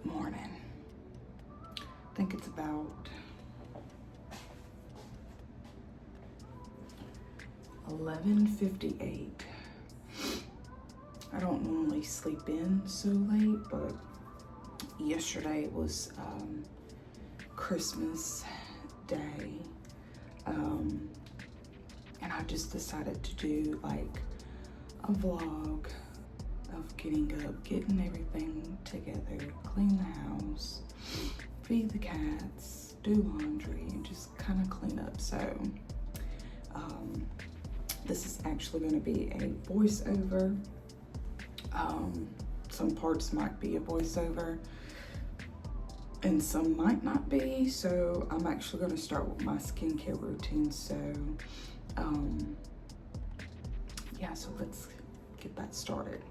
Good morning. I think it's about 11:58. I don't normally sleep in so late, but yesterday was Christmas Day, and I just decided to do like a vlog of getting up, getting everything together, clean the house, feed the cats, do laundry, and just kind of clean up. So this is actually going to be a voiceover. Some parts might be a voiceover and some might not be. So I'm actually going to start with my skincare routine. So yeah, so let's get that started.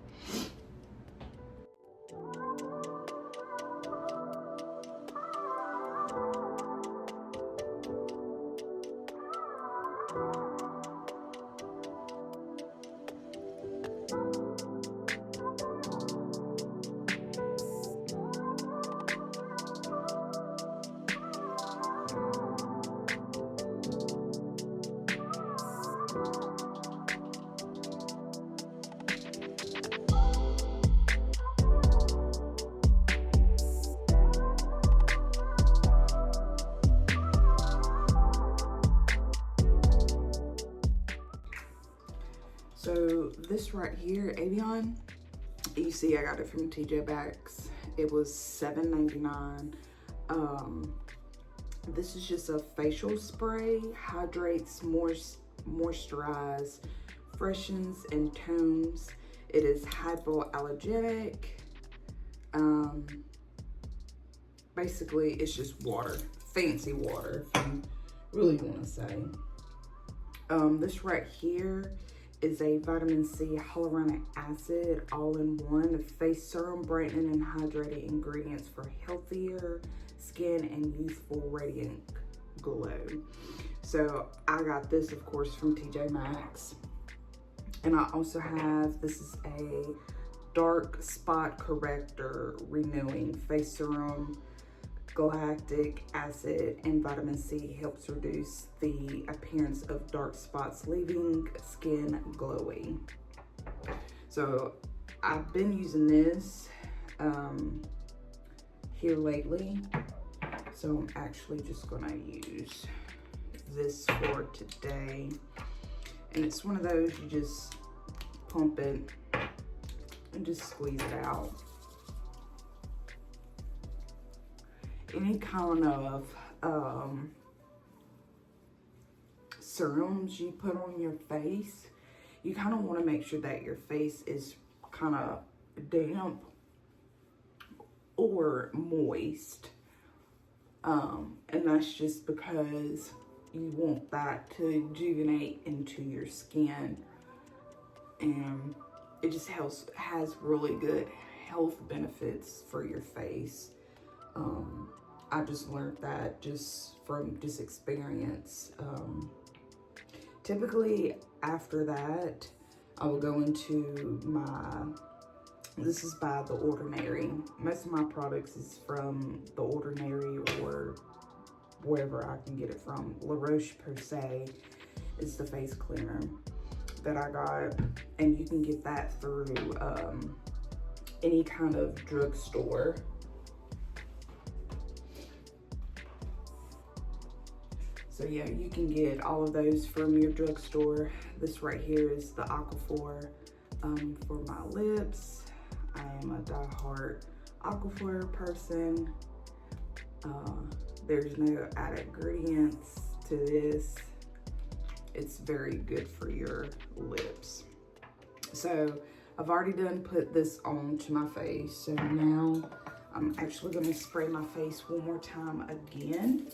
So this right here, Avion, you see I got it from TJ Maxx. It was $7.99. This is just a facial spray, hydrates, moisturize, freshens, and tones. It is hypoallergenic. Basically, it's just water, fancy water, if you really want to say. This right here is a vitamin C hyaluronic acid all-in-one face serum, brightening and hydrating ingredients for healthier skin and youthful radiant glow. So I got this, of course, from TJ Maxx. And I also have, this is a dark spot corrector renewing face serum. Galactic acid and vitamin C helps reduce the appearance of dark spots, leaving skin glowy. So I've been using this here lately. So I'm actually just gonna use this for today. And it's one of those, you just pump it and just squeeze it out. Any kind of serums you put on your face, you kind of want to make sure that your face is kind of damp or moist. And that's just because you want that to rejuvenate into your skin. And it just has really good health benefits for your face. I just learned that just from this experience. Typically after that, I will go into this is by The Ordinary. Most of my products is from The Ordinary or wherever I can get it from. La Roche-Posay is the face cleaner that I got. And you can get that through any kind of drugstore. So yeah, you can get all of those from your drugstore. This right here is the Aquaphor for my lips. I am a diehard Aquaphor person. There's no added ingredients to this. It's very good for your lips. So I've already put this on to my face. So now I'm actually gonna spray my face one more time again.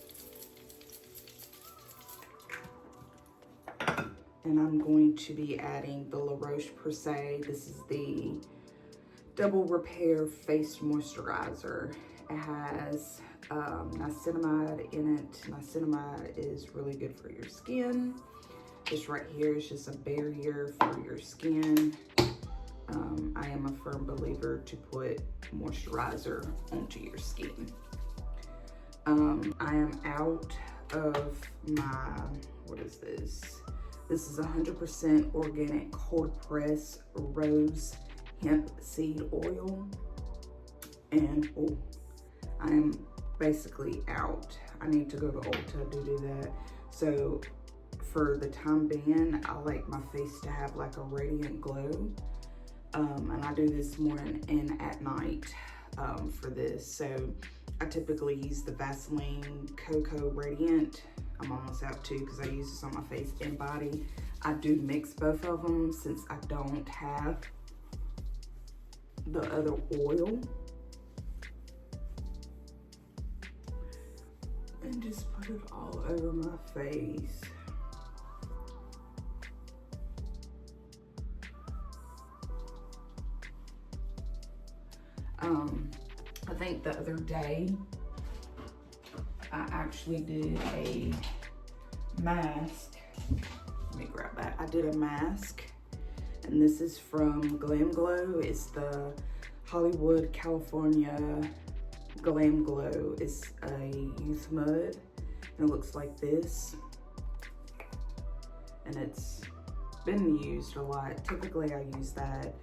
And I'm going to be adding the La Roche-Posay. This is the Double Repair Face Moisturizer. It has niacinamide in it. Niacinamide is really good for your skin. This right here is just a barrier for your skin. I am a firm believer to put moisturizer onto your skin. I am out of my, what is this? This is 100% organic cold press rose hemp seed oil. And oh, I am basically out. I need to go to Ulta to do that. So for the time being, I like my face to have like a radiant glow. And I do this morning and at night for this. So I typically use the Vaseline Cocoa Radiant. I'm almost out too because I use this on my face and body. I do mix both of them since I don't have the other oil. And just put it all over my face. I think the other day I actually did a mask. Let me grab that. I did a mask, and this is from Glam Glow. It's the Hollywood, California Glam Glow. It's a youth mud, and it looks like this. And it's been used a lot. Typically I use that.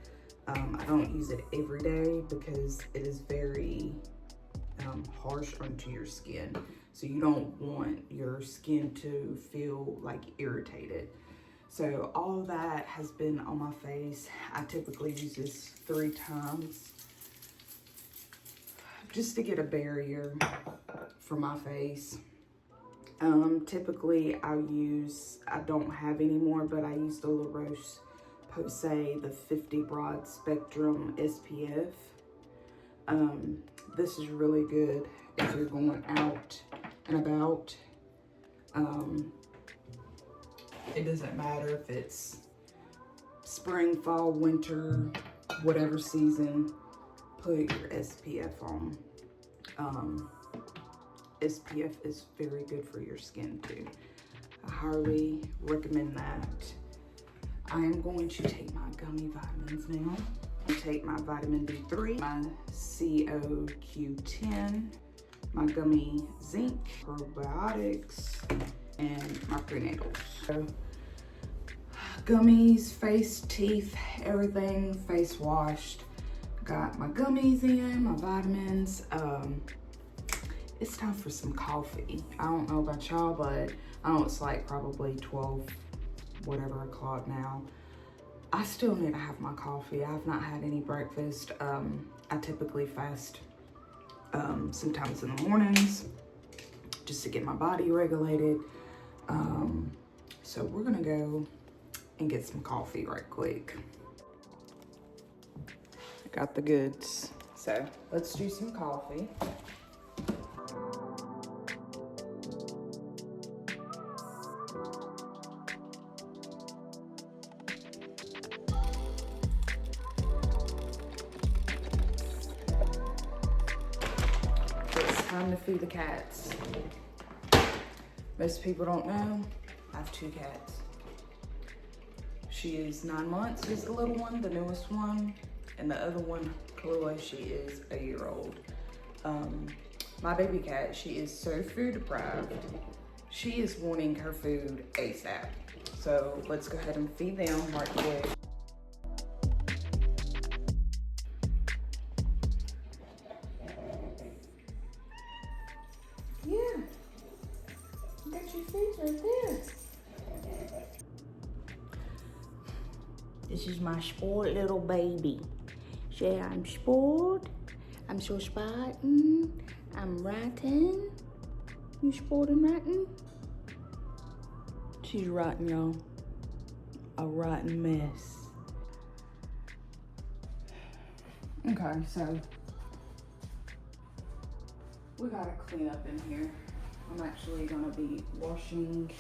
I don't use it every day because it is very harsh onto your skin. So you don't want your skin to feel like irritated. So all of that has been on my face. I typically use this 3 times just to get a barrier for my face. Typically I don't have any more, but I use the La Roche-Posay, the 50 broad spectrum SPF. This is really good if you're going out and about. It doesn't matter if it's spring, fall, winter, whatever season, put your SPF on. SPF is very good for your skin too. I highly recommend that. I am going to take my gummy vitamins now. I take my vitamin D3, my CoQ10, my gummy zinc, probiotics, and my prenatals. So, gummies, face, teeth, everything, face washed. Got my gummies in, my vitamins. It's time for some coffee. I don't know about y'all, but I know it's like probably 12 whatever o'clock now. I still need to have my coffee. I've not had any breakfast. I typically fast sometimes in the mornings just to get my body regulated. So we're gonna go and get some coffee right quick. I got the goods. So let's do some coffee. Time to feed the cats. Most people don't know, I have 2 cats. She is 9 months, is the little one, the newest one, and the other one, Chloe, she is a year-old. My baby cat, she is so food deprived. She is wanting her food ASAP. So let's go ahead and feed them right quick. This is my spoiled little baby. Say I'm spoiled. I'm so Spartan. I'm rotten. You spoiled and rotten? She's rotten, y'all. A rotten mess. Okay, so we gotta clean up in here. I'm actually gonna be washing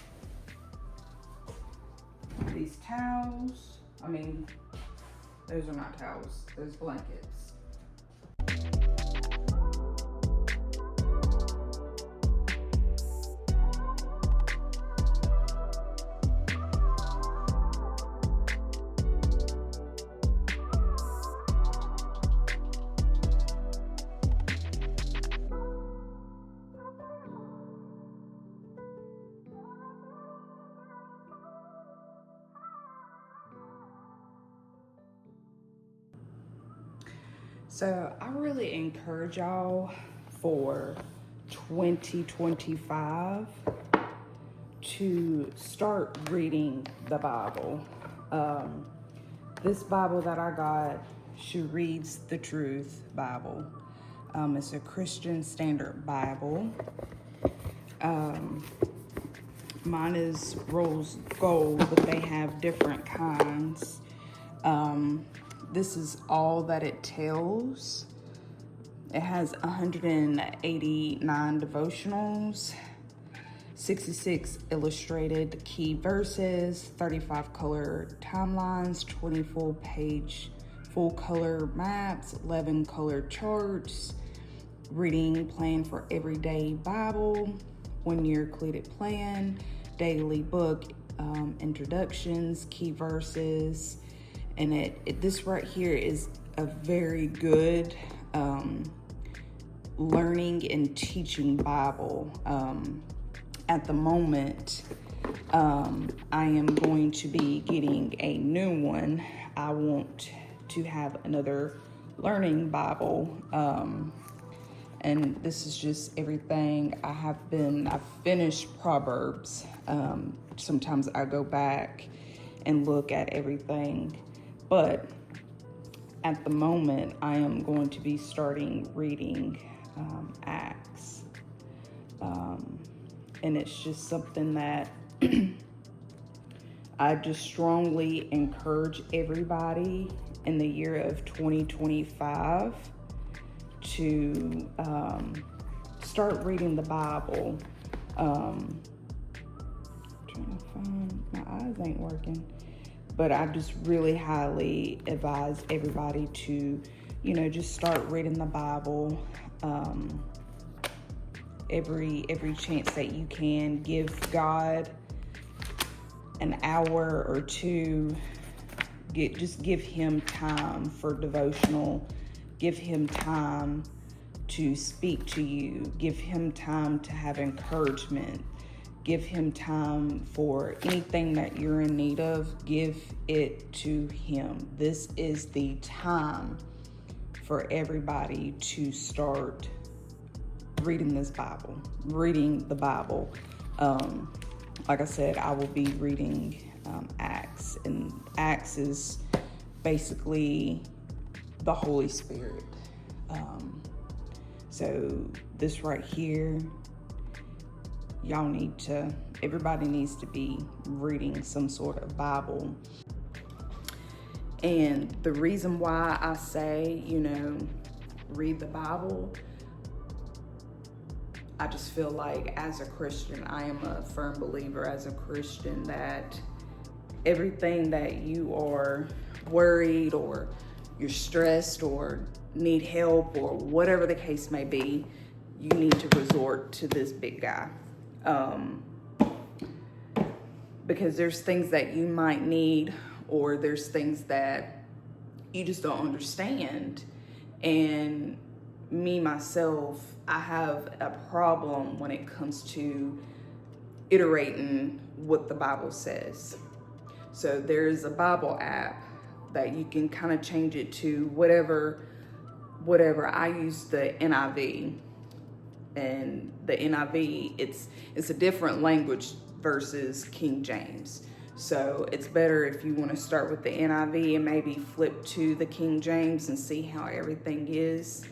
these towels. I mean, those are not towels, those blankets. So I really encourage y'all for 2025 to start reading the Bible. This Bible that I got, She Reads the Truth Bible. It's a Christian Standard Bible. Mine is rose gold, but they have different kinds. This is all that it tells. It has 189 devotionals, 66 illustrated key verses, 35 color timelines, 20 full-page full-color maps, 11 color charts, reading plan for everyday Bible, 1-year included plan, daily book introductions, key verses, and this right here is a very good learning and teaching Bible. At the moment, I am going to be getting a new one. I want to have another learning Bible. And this is just everything. I've finished Proverbs. Sometimes I go back and look at everything. But at the moment, I am going to be starting reading Acts. And it's just something that I just strongly encourage everybody in the year of 2025 to start reading the Bible. Trying to find, my eyes ain't working. But I just really highly advise everybody to, just start reading the Bible. Every chance that you can, give God an hour or two. Just give him time for devotional. Give him time to speak to you. Give him time to have encouragement. Give him time for anything that you're in need of. Give it to him. This is the time for everybody to start reading the Bible. Like I said, I will be reading Acts, and Acts is basically the Holy Spirit. So this right here, everybody needs to be reading some sort of Bible. And the reason why I say, read the Bible, I just feel like as a Christian, I am a firm believer as a Christian that everything that you are worried or you're stressed or need help or whatever the case may be, you need to resort to this big guy. Because there's things that you might need, or there's things that you just don't understand. And me, myself, I have a problem when it comes to iterating what the Bible says. So there's a Bible app that you can kind of change it to whatever. I use the NIV, and the NIV, it's a different language versus King James. So it's better if you want to start with the NIV and maybe flip to the King James and see how everything is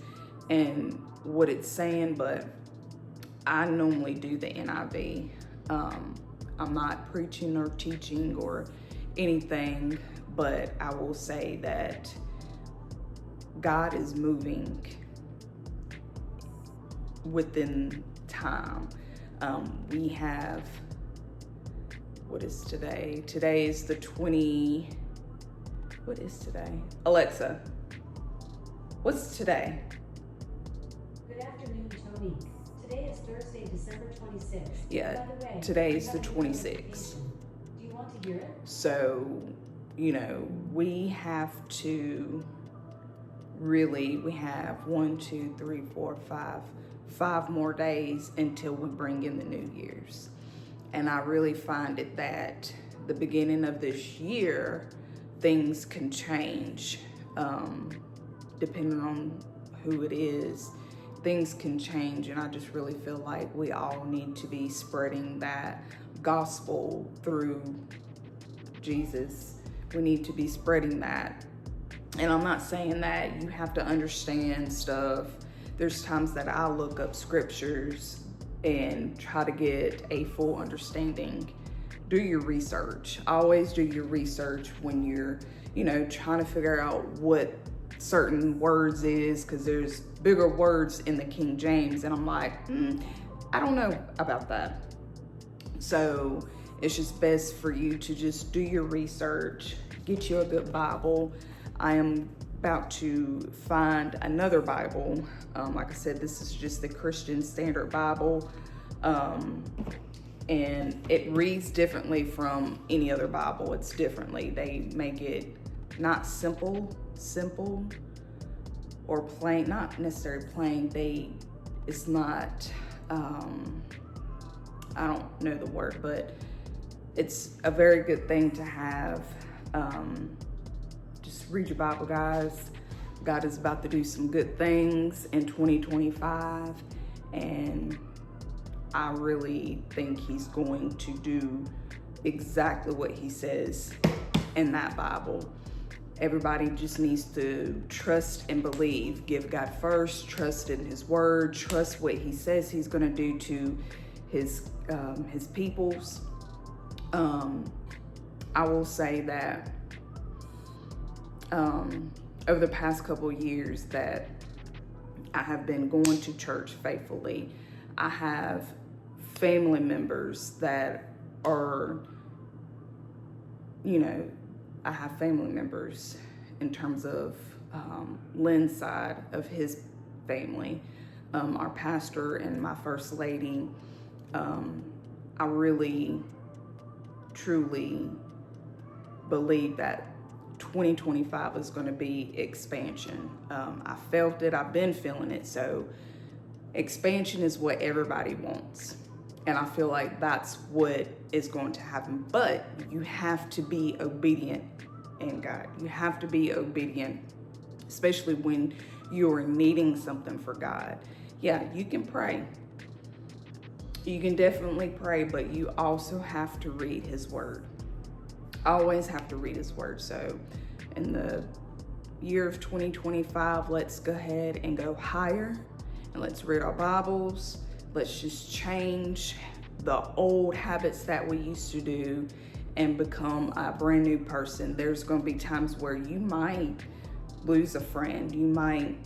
and what it's saying. But I normally do the NIV. I'm not preaching or teaching or anything, but I will say that God is moving within time. We have, what is today? Today is the what is today? Alexa, what's today? Good afternoon, Tonik. Today is Thursday, December 26th. Yeah, By the way, today is the 26th. Do you want to hear it? So, we have to we have 5 more days until we bring in the New Year's. And I really find it that the beginning of this year, things can change depending on who it is, things can change. And I just really feel like we all need to be spreading that gospel through Jesus. We need to be spreading that. And I'm not saying that you have to understand stuff. There's times that I look up scriptures and try to get a full understanding. Do your research. Always do your research when you're, trying to figure out what certain words is, because there's bigger words in the King James, and I'm like, I don't know about that. So it's just best for you to just do your research, get you a good Bible. I am about to find another Bible. Like I said, this is just the Christian Standard Bible. And it reads differently from any other Bible. It's differently. They make it not simple or plain, not necessarily plain. It's not, I don't know the word, but it's a very good thing to have. Just read your Bible, guys. God is about to do some good things in 2025, and I really think he's going to do exactly what he says in that Bible. Everybody just needs to trust and believe. Give God first, trust in his word, trust what he says he's going to do to his peoples. I will say that over the past couple of years that I have been going to church faithfully, I have family members that are, I have family members in terms of Lynn's side of his family, our pastor and my first lady. I really, truly believe that 2025 is going to be expansion. I felt it. I've been feeling it. So expansion is what everybody wants. And I feel like that's what is going to happen. But you have to be obedient in God. You have to be obedient, especially when you're needing something for God. Yeah, you can pray. You can definitely pray, but you also have to read his word. Always have to read his word. So in the year of 2025, let's go ahead and go higher, and let's read our Bibles. Let's just change the old habits that we used to do and become a brand new person. There's going to be times where you might lose a friend. You might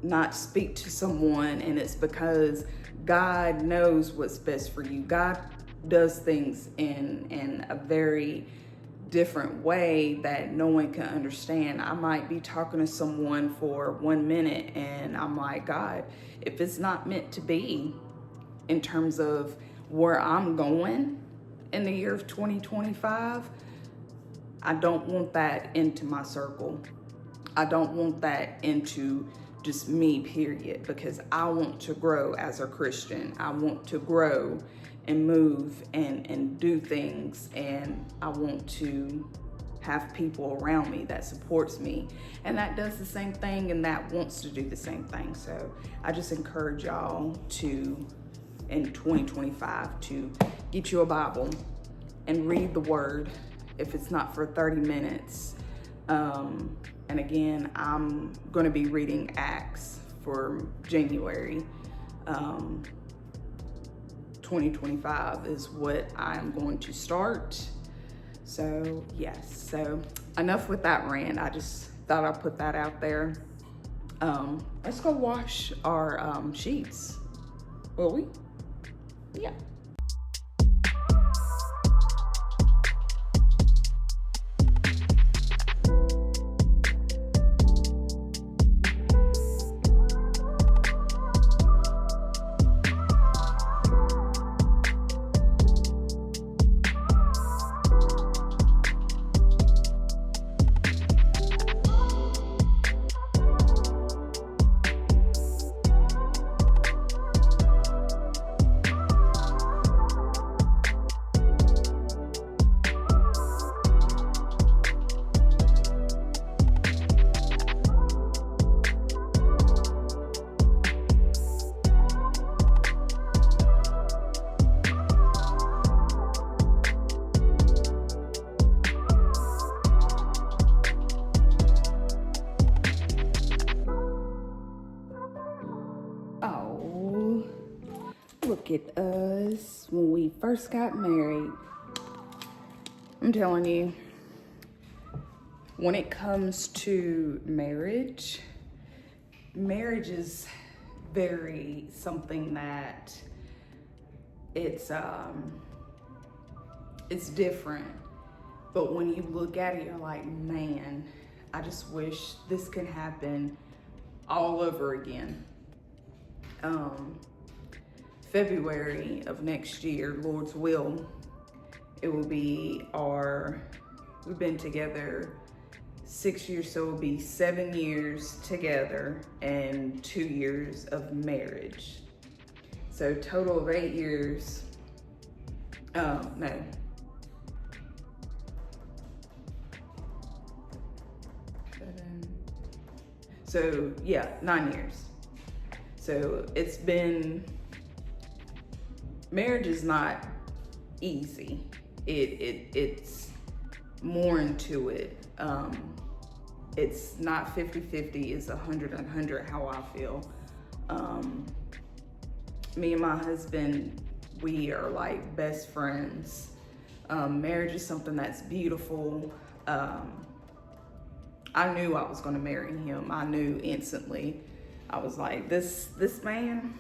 not speak to someone, and it's because God knows what's best for you. God does things in a very different way that no one can understand. I might be talking to someone for 1 minute and I'm like, God, if it's not meant to be in terms of where I'm going in the year of 2025, I don't want that into my circle. I don't want that into just me, period, because I want to grow as a Christian. I want to grow and move and do things, and I want to have people around me that supports me and that does the same thing and that wants to do the same thing. So I just encourage y'all to, in 2025, to get you a Bible and read the word, if it's not for 30 minutes. And again, I'm going to be reading Acts for January. 2025 is what I'm going to start. So yes, so enough with that rant. I just thought I'd put that out there. Let's go wash our sheets. Will we? Yeah. look at us when we first got married. I'm telling you, when it comes to marriage is very something that it's different. But when you look at it, you're like, man, I just wish this could happen all over again. February of next year, Lord's will, it will be we've been together 6 years, so it'll be 7 years together and 2 years of marriage. So total of 8 years, no. So yeah, 9 years. So marriage is not easy. It's more into it. It's not 50-50, it's 100-100 how I feel. Me and my husband, we are like best friends. Marriage is something that's beautiful. I knew I was gonna marry him. I knew instantly. I was like, this man,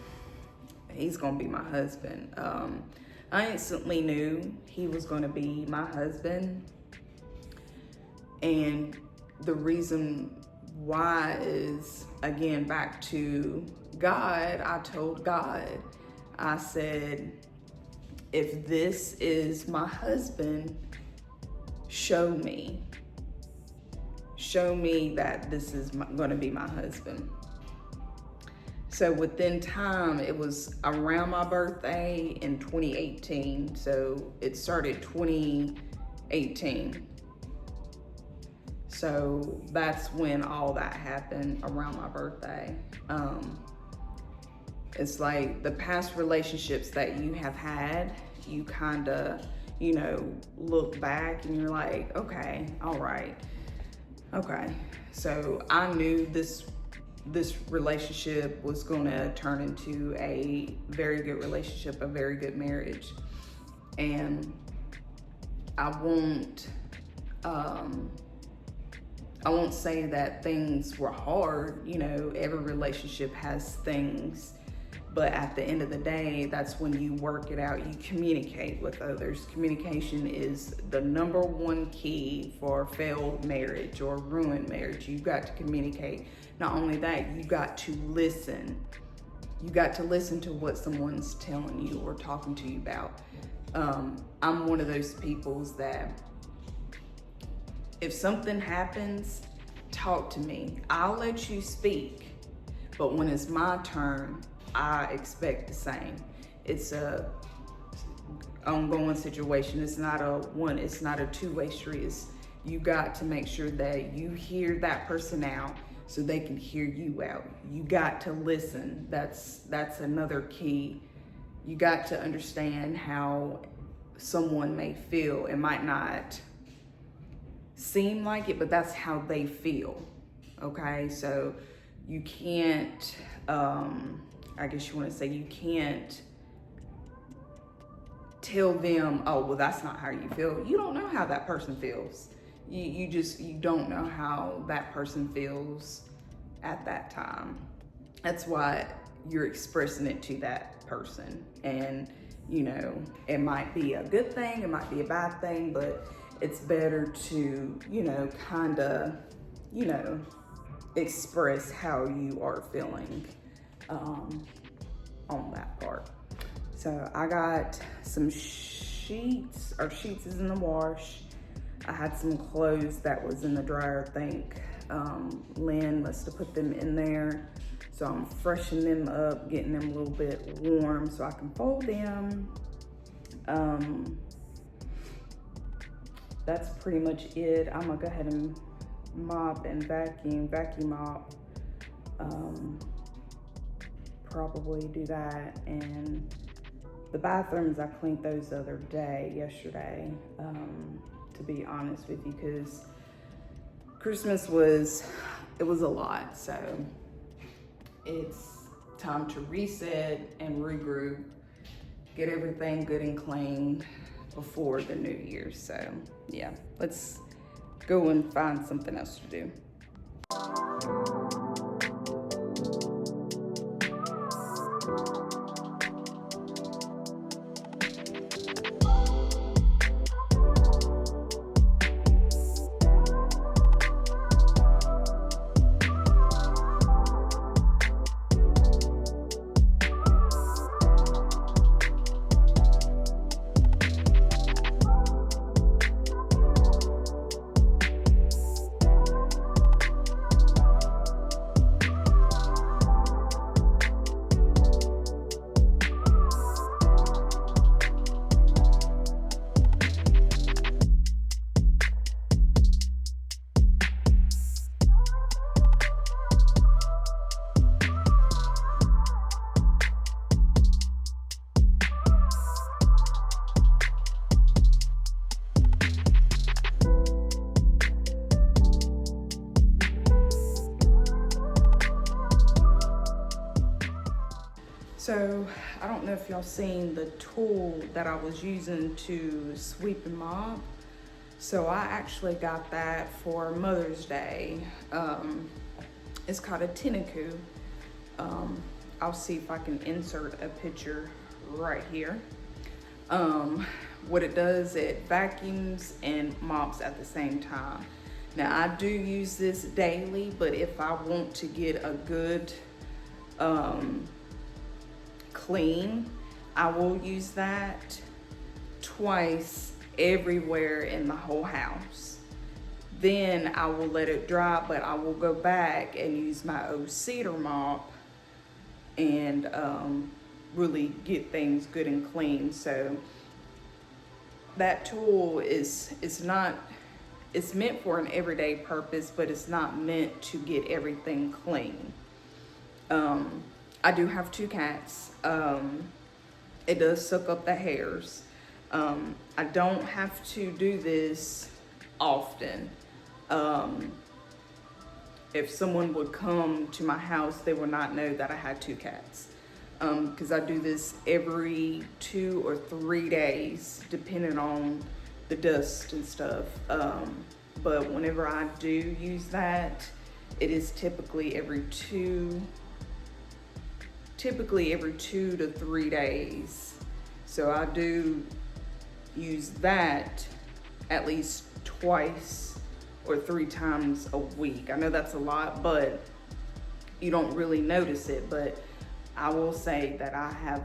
he's gonna be my husband. I instantly knew he was gonna be my husband. And the reason why is, again, back to God. I told God, I said, if this is my husband, show me that this is going to be my husband. So within time, it was around my birthday in 2018. So it started 2018. So that's when all that happened, around my birthday. It's like the past relationships that you have had, you kind of, look back and you're like, okay, all right. Okay, so I knew this relationship was gonna turn into a very good relationship, a very good marriage. And I won't say that things were hard. Every relationship has things, but at the end of the day, that's when you work it out. You communicate with others. Communication is the number one key for failed marriage or ruined marriage. You've got to communicate. Not only that, you got to listen. You got to listen to what someone's telling you or talking to you about. I'm one of those peoples that if something happens, talk to me. I'll let you speak, but when it's my turn, I expect the same. It's a ongoing situation. It's not a two-way street. You got to make sure that you hear that person out so they can hear you out. You got to listen. That's another key. You got to understand how someone may feel. It might not seem like it, but that's how they feel. Okay, so you can't, I guess you want to say, you can't tell them, oh, well, that's not how you feel. You don't know how that person feels. You don't know how that person feels at that time. That's why you're expressing it to that person. And, it might be a good thing, it might be a bad thing, but it's better to, kind of, express how you are feeling on that part. So I got some sheets is in the wash. I had some clothes that was in the dryer, I think. Lynn must have put them in there. So I'm freshening them up, getting them a little bit warm so I can fold them. That's pretty much it. I'm gonna go ahead and mop and vacuum mop. Probably do that. And the bathrooms, I cleaned those yesterday, to be honest with you, because Christmas was a lot. So it's time to reset and regroup get everything good and clean before the new year. So yeah, let's go and find something else to do. So I don't know if y'all seen the tool that I was using to sweep and mop. So I actually got that for Mother's Day. It's called a Tonik. I'll see if I can insert a picture right here. What it does, it vacuums and mops at the same time. Now I do use this daily, but if I want to get a good clean, I will use that twice everywhere in the whole house. Then I will let it dry, but I will go back and use my old cedar mop and really get things good and clean. So that tool it's meant for an everyday purpose, but it's not meant to get everything clean. I do have 2 cats. It does suck up the hairs. I don't have to do this often. If someone would come to my house, they would not know that I had 2 cats. Because I do this every 2 or 3 days, depending on the dust and stuff. But whenever I do use that, it is typically every 2 to 3 days. So I do use that at least twice or 3 times a week. I know that's a lot, but you don't really notice it. But I will say that I've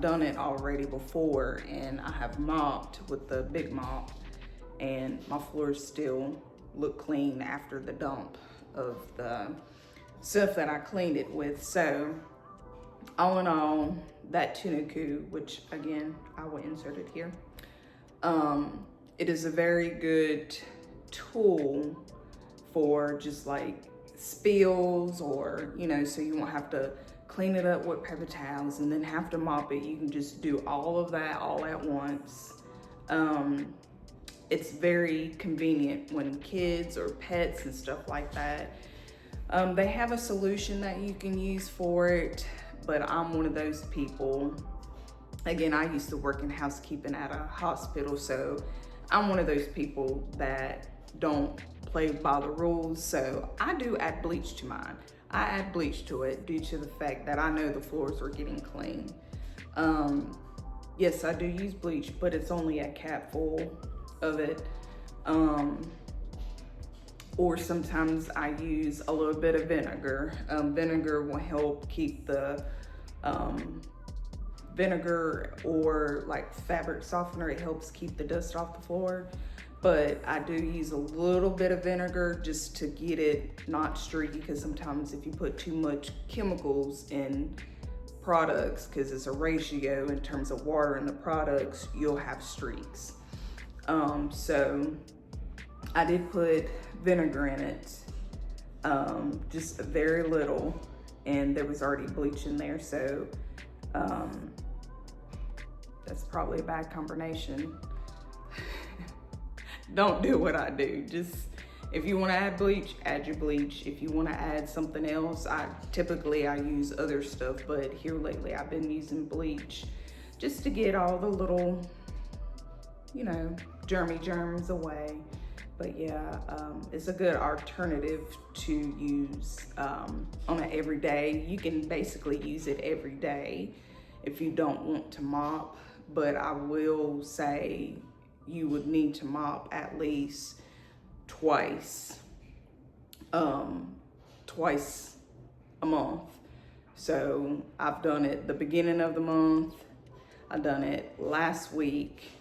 done it already before, and I have mopped with the big mop, and my floors still look clean after the dump of the stuff that I cleaned it with. So all in all, that Tonik, which again I will insert it here, it is a very good tool for just like spills, or so you won't have to clean it up with paper towels and then have to mop it. You can just do all of that all at once. It's very convenient when kids or pets and stuff like that. They have a solution that you can use for it, but I'm one of those people. Again, I used to work in housekeeping at a hospital, so I'm one of those people that don't play by the rules. So I do add bleach to mine. I add bleach to it due to the fact that I know the floors are getting clean. Yes, I do use bleach, but it's only a cap full of it. Or sometimes I use a little bit of vinegar. Vinegar will help keep the vinegar, or like fabric softener, it helps keep the dust off the floor. But I do use a little bit of vinegar just to get it not streaky, because sometimes if you put too much chemicals in products, because it's a ratio in terms of water in the products, you'll have streaks. So I did put vinegar in it, just very little, and there was already bleach in there, so that's probably a bad combination. Don't do what I do. Just If you want to add bleach, add your bleach. If you want to add something else, I use other stuff, but here lately I've been using bleach just to get all the little, you know, germs away. But yeah, it's a good alternative to use on an everyday. You can basically use it every day if you don't want to mop, but I will say you would need to mop at least twice a month. So I've done it the beginning of the month, I've done it last week,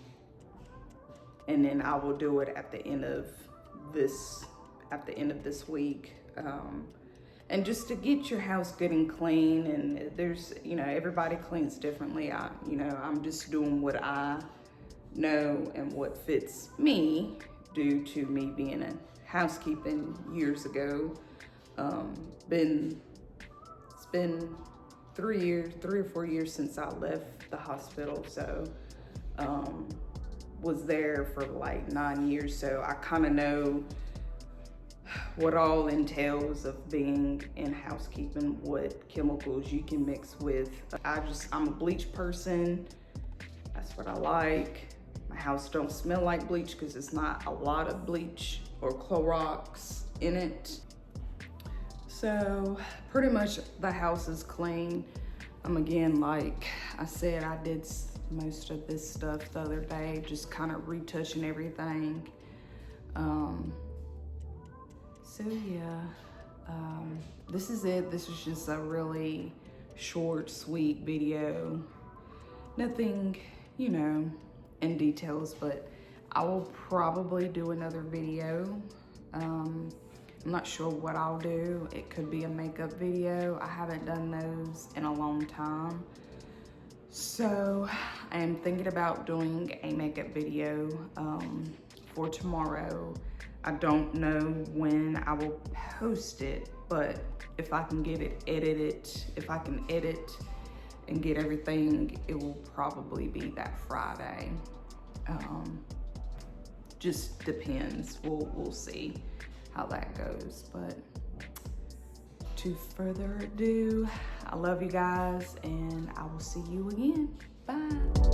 and then I will do it at the end of this week. And just to get your house good and clean, and there's, you know, everybody cleans differently. I'm just doing what I know and what fits me due to me being in housekeeping years ago. It's been 3 or 4 years since I left the hospital. So, was there for like 9 years. So I kind of know what all entails of being in housekeeping, what chemicals you can mix with. I'm a bleach person. That's what I like. My house don't smell like bleach because it's not a lot of bleach or Clorox in it. So pretty much the house is clean. Again, like I said, I did most of this stuff the other day, just kind of retouching everything. So yeah, this is it. This is just a really short, sweet video. Nothing, you know, in details, but I will probably do another video. I'm not sure what I'll do. It could be a makeup video. I haven't done those in a long time. So I am thinking about doing a makeup video for tomorrow. I don't know when I will post it, but if I can get it edited, if I can edit and get everything, it will probably be that Friday. Just depends. We'll see how that goes. But to further ado, I love you guys, and I will see you again. Bye.